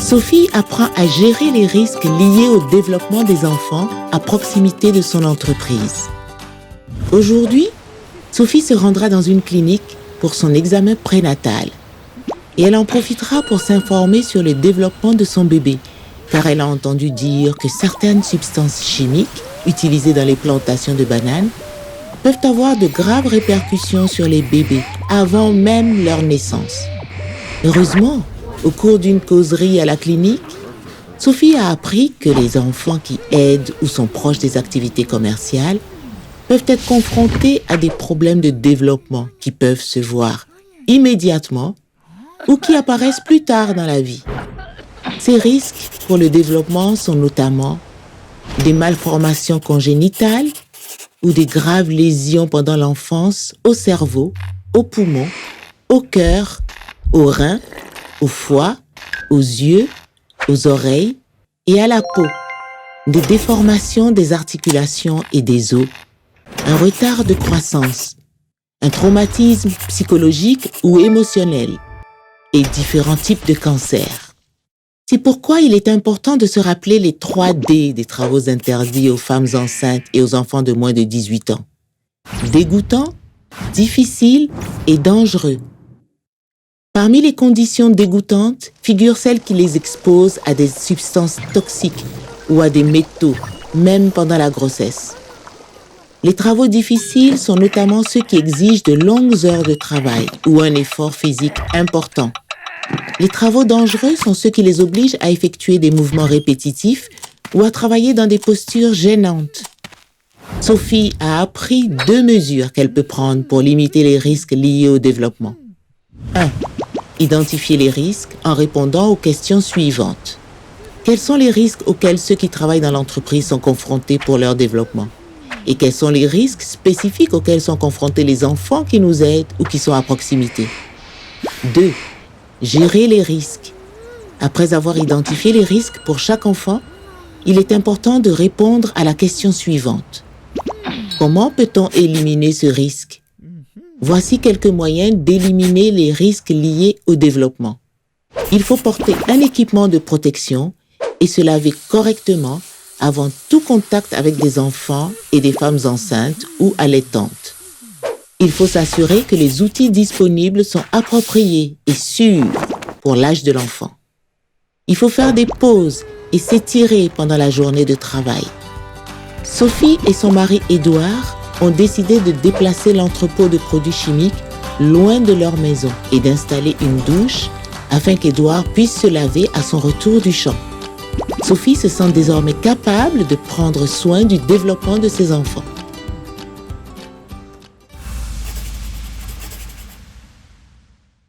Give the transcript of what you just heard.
Sophie apprend à gérer les risques liés au développement des enfants à proximité de son entreprise. Aujourd'hui, Sophie se rendra dans une clinique pour son examen prénatal. Et elle en profitera pour s'informer sur le développement de son bébé, car elle a entendu dire que certaines substances chimiques utilisées dans les plantations de bananes peuvent avoir de graves répercussions sur les bébés avant même leur naissance. Heureusement, au cours d'une causerie à la clinique, Sophie a appris que les enfants qui aident ou sont proches des activités commerciales peuvent être confrontés à des problèmes de développement qui peuvent se voir immédiatement ou qui apparaissent plus tard dans la vie. Ces risques pour le développement sont notamment des malformations congénitales ou des graves lésions pendant l'enfance au cerveau, aux poumons, au cœur, aux reins, au foie, aux yeux, aux oreilles et à la peau, des déformations des articulations et des os, un retard de croissance, un traumatisme psychologique ou émotionnel et différents types de cancers. C'est pourquoi il est important de se rappeler les 3 D des travaux interdits aux femmes enceintes et aux enfants de moins de 18 ans. Dégoûtant, difficile et dangereux. Parmi les conditions dégoûtantes figurent celles qui les exposent à des substances toxiques ou à des métaux, même pendant la grossesse. Les travaux difficiles sont notamment ceux qui exigent de longues heures de travail ou un effort physique important. Les travaux dangereux sont ceux qui les obligent à effectuer des mouvements répétitifs ou à travailler dans des postures gênantes. Sophie a appris 2 mesures qu'elle peut prendre pour limiter les risques liés au développement. 1. Identifier les risques en répondant aux questions suivantes. Quels sont les risques auxquels ceux qui travaillent dans l'entreprise sont confrontés pour leur développement? Et quels sont les risques spécifiques auxquels sont confrontés les enfants qui nous aident ou qui sont à proximité? 2. Gérer les risques. Après avoir identifié les risques pour chaque enfant, il est important de répondre à la question suivante. Comment peut-on éliminer ce risque? Voici quelques moyens d'éliminer les risques liés au développement. Il faut porter un équipement de protection et se laver correctement avant tout contact avec des enfants et des femmes enceintes ou allaitantes. Il faut s'assurer que les outils disponibles sont appropriés et sûrs pour l'âge de l'enfant. Il faut faire des pauses et s'étirer pendant la journée de travail. Sophie et son mari Édouard ont décidé de déplacer l'entrepôt de produits chimiques loin de leur maison et d'installer une douche afin qu'Édouard puisse se laver à son retour du champ. Sophie se sent désormais capable de prendre soin du développement de ses enfants.